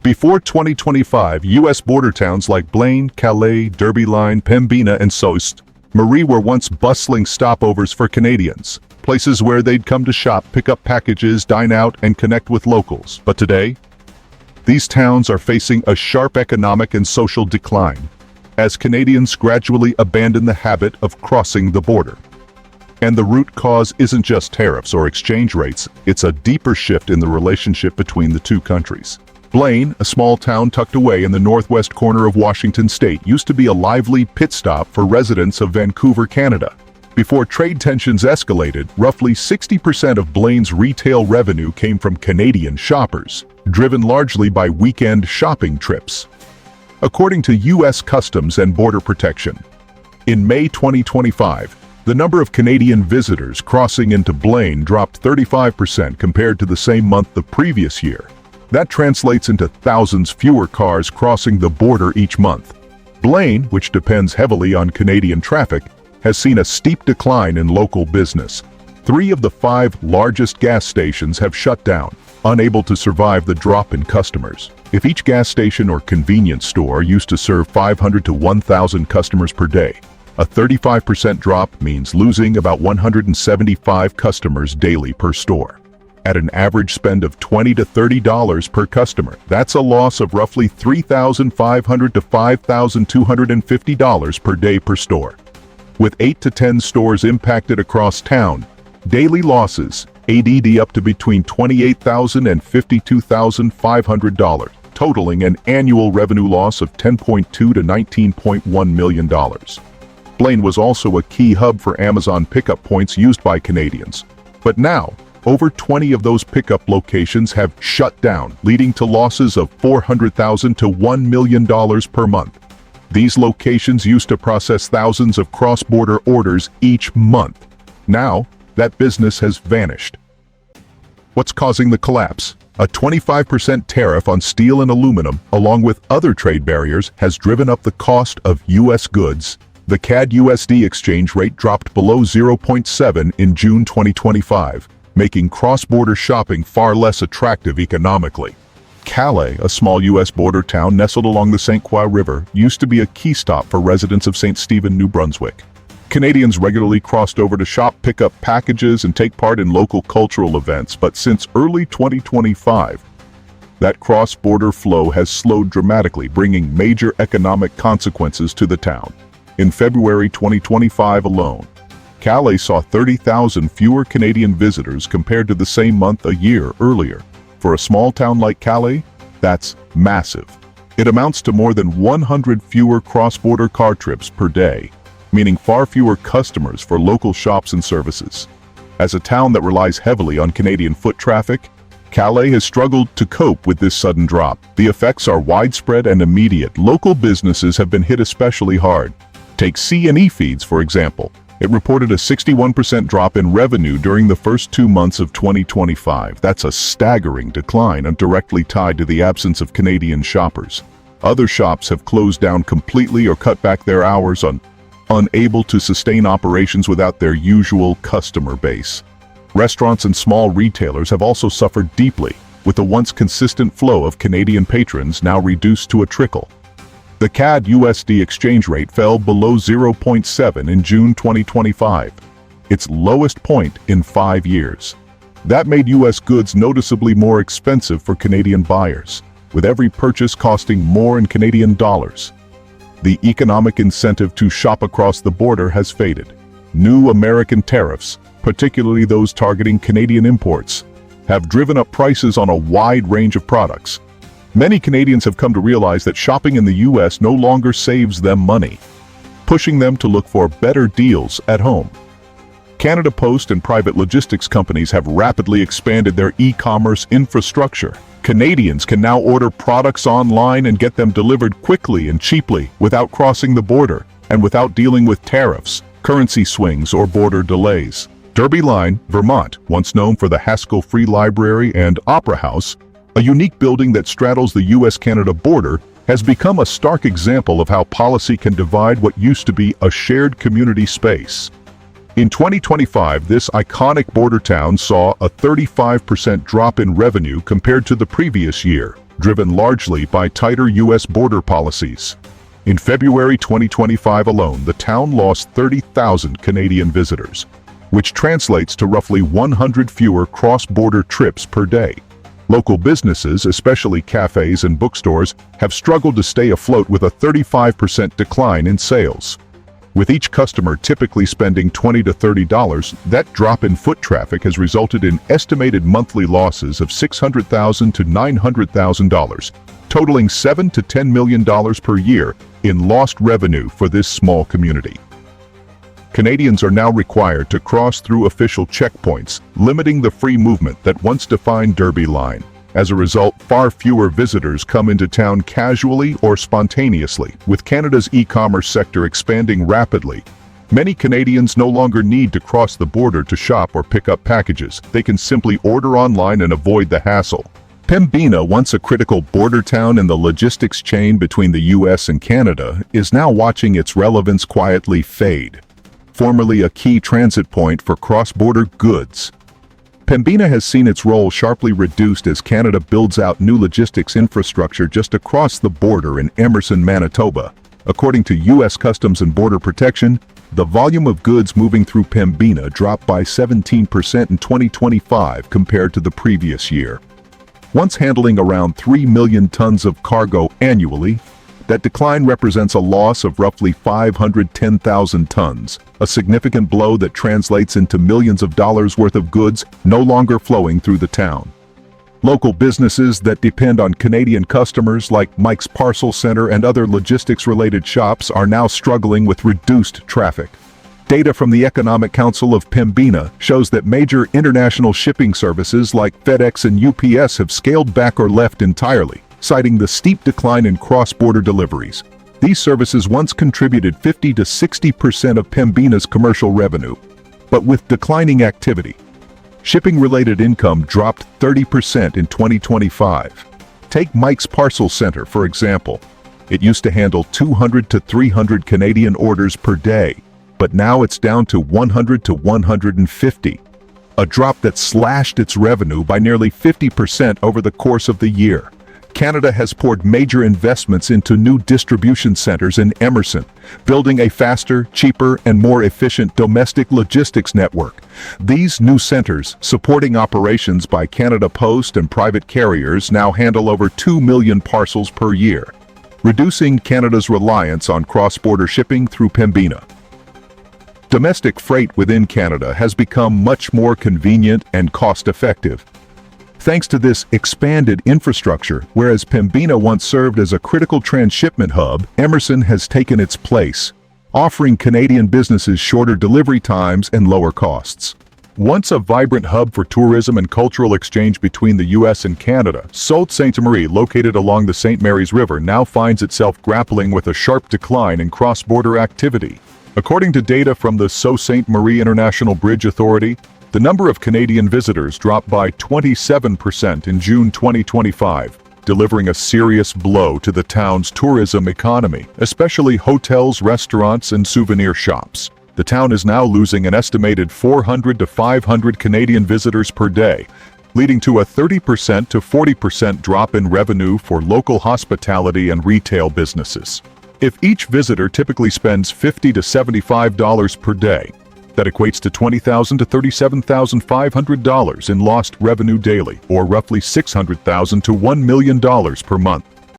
Before 2025, U.S. border towns like Blaine, Calais, Derbyline, Pembina, and Sault Ste. Marie were once bustling stopovers for Canadians, places where they'd come to shop, pick up packages, dine out, and connect with locals. But today, these towns are facing a sharp economic and social decline as Canadians gradually abandon the habit of crossing the border. And the root cause isn't just tariffs or exchange rates, it's a deeper shift in the relationship between the two countries. Blaine, a small town tucked away in the northwest corner of Washington state, used to be a lively pit stop for residents of Vancouver, Canada. Before trade tensions escalated, roughly 60% of Blaine's retail revenue came from Canadian shoppers, driven largely by weekend shopping trips. According to U.S. Customs and Border Protection, in May 2025, the number of Canadian visitors crossing into Blaine dropped 35% compared to the same month the previous year. That translates into thousands fewer cars crossing the border each month. Blaine, which depends heavily on Canadian traffic, has seen a steep decline in local business. 3 of the 5 largest gas stations have shut down, unable to survive the drop in customers. If each gas station or convenience store used to serve 500 to 1,000 customers per day, a 35% drop means losing about 175 customers daily per store. At an average spend of $20 to $30 per customer, that's a loss of roughly $3,500 to $5,250 per day per store. With 8 to 10 stores impacted across town, daily losses add up to between $28,000 and $52,500, totaling an annual revenue loss of $10.2 to $19.1 million. Blaine was also a key hub for Amazon pickup points used by Canadians. But now, over 20 of those pickup locations have shut down, leading to losses of $400,000 to $1 million per month. These locations used to process thousands of cross-border orders each month. Now, that business has vanished. What's causing the collapse? A 25% tariff on steel and aluminum, along with other trade barriers, has driven up the cost of U.S. goods. The CAD-USD exchange rate dropped below 0.7 in June 2025. Making cross-border shopping far less attractive economically. Calais, a small U.S. border town nestled along the St. Croix River, used to be a key stop for residents of St. Stephen, New Brunswick. Canadians regularly crossed over to shop, pick up packages, and take part in local cultural events, but since early 2025, that cross-border flow has slowed dramatically, bringing major economic consequences to the town. In February 2025 alone, Calais saw 30,000 fewer Canadian visitors compared to the same month a year earlier. For a small town like Calais, that's massive. It amounts to more than 100 fewer cross-border car trips per day, meaning far fewer customers for local shops and services. As a town that relies heavily on Canadian foot traffic, Calais has struggled to cope with this sudden drop. The effects are widespread and immediate. Local businesses have been hit especially hard. Take C&E Feeds, for example. It reported a 61% drop in revenue during the first 2 months of 2025. That's a staggering decline and directly tied to the absence of Canadian shoppers. Other shops have closed down completely or cut back their hours, unable to sustain operations without their usual customer base. Restaurants and small retailers have also suffered deeply, with the once consistent flow of Canadian patrons now reduced to a trickle. The CAD-USD exchange rate fell below 0.7 in June 2025, its lowest point in 5 years. That made U.S. goods noticeably more expensive for Canadian buyers, with every purchase costing more in Canadian dollars. The economic incentive to shop across the border has faded. New American tariffs, particularly those targeting Canadian imports, have driven up prices on a wide range of products. Many Canadians have come to realize that shopping in the U.S. no longer saves them money, pushing them to look for better deals at home. Canada Post and private logistics companies have rapidly expanded their e-commerce infrastructure. Canadians can now order products online and get them delivered quickly and cheaply without crossing the border and without dealing with tariffs, currency swings, or border delays. Derbyline, Vermont, once known for the Haskell Free Library and Opera House, a unique building that straddles the U.S.-Canada border, has become a stark example of how policy can divide what used to be a shared community space. In 2025, this iconic border town saw a 35% drop in revenue compared to the previous year. driven largely by tighter U.S. border policies. In February 2025 alone, the town lost 30,000 Canadian visitors, which translates to roughly 100 fewer cross-border trips per day. Local businesses, especially cafes and bookstores, have struggled to stay afloat with a 35% decline in sales. With each customer typically spending $20 to $30, that drop in foot traffic has resulted in estimated monthly losses of $600,000 to $900,000, totaling $7 to $10 million per year in lost revenue for this small community. Canadians are now required to cross through official checkpoints, limiting the free movement that once defined Derby Line. As a result, far fewer visitors come into town casually or spontaneously. With Canada's e-commerce sector expanding rapidly, many Canadians no longer need to cross the border to shop or pick up packages. They can simply order online and avoid the hassle. Pembina, once a critical border town in the logistics chain between the US and Canada, is now watching its relevance quietly fade. Formerly a key transit point for cross-border goods, Pembina has seen its role sharply reduced as Canada builds out new logistics infrastructure just across the border in Emerson, Manitoba. According to U.S. Customs and Border Protection, the volume of goods moving through Pembina dropped by 17% in 2025 compared to the previous year. Once handling around 3 million tons of cargo annually, that decline represents a loss of roughly 510,000 tons, a significant blow that translates into millions of dollars worth of goods no longer flowing through the town. Local businesses that depend on Canadian customers like Mike's Parcel Center and other logistics-related shops are now struggling with reduced traffic. Data from the Economic Council of Pembina shows that major international shipping services like FedEx and UPS have scaled back or left entirely, citing the steep decline in cross-border deliveries. These services once contributed 50 to 60% of Pembina's commercial revenue, but with declining activity, shipping-related income dropped 30% in 2025. Take Mike's Parcel Center, for example. It used to handle 200 to 300 Canadian orders per day, but now it's down to 100 to 150, a drop that slashed its revenue by nearly 50% over the course of the year. Canada has poured major investments into new distribution centers in Emerson, building a faster, cheaper, and more efficient domestic logistics network. These new centers, supporting operations by Canada Post and private carriers, now handle over 2 million parcels per year, reducing Canada's reliance on cross-border shipping through Pembina. Domestic freight within Canada has become much more convenient and cost-effective. Thanks to this expanded infrastructure, whereas Pembina once served as a critical transshipment hub, Emerson has taken its place, offering Canadian businesses shorter delivery times and lower costs. Once a vibrant hub for tourism and cultural exchange between the U.S. and Canada, Sault Ste. Marie, located along the St. Mary's River, now finds itself grappling with a sharp decline in cross-border activity. According to data from the Sault Ste. Marie International Bridge Authority, the number of Canadian visitors dropped by 27% in June 2025, delivering a serious blow to the town's tourism economy, especially hotels, restaurants, and souvenir shops. The town is now losing an estimated 400 to 500 Canadian visitors per day, leading to a 30% to 40% drop in revenue for local hospitality and retail businesses. If each visitor typically spends $50 to $75 per day, that equates to $20,000 to $37,500 in lost revenue daily, or roughly $600,000 to $1 million per month.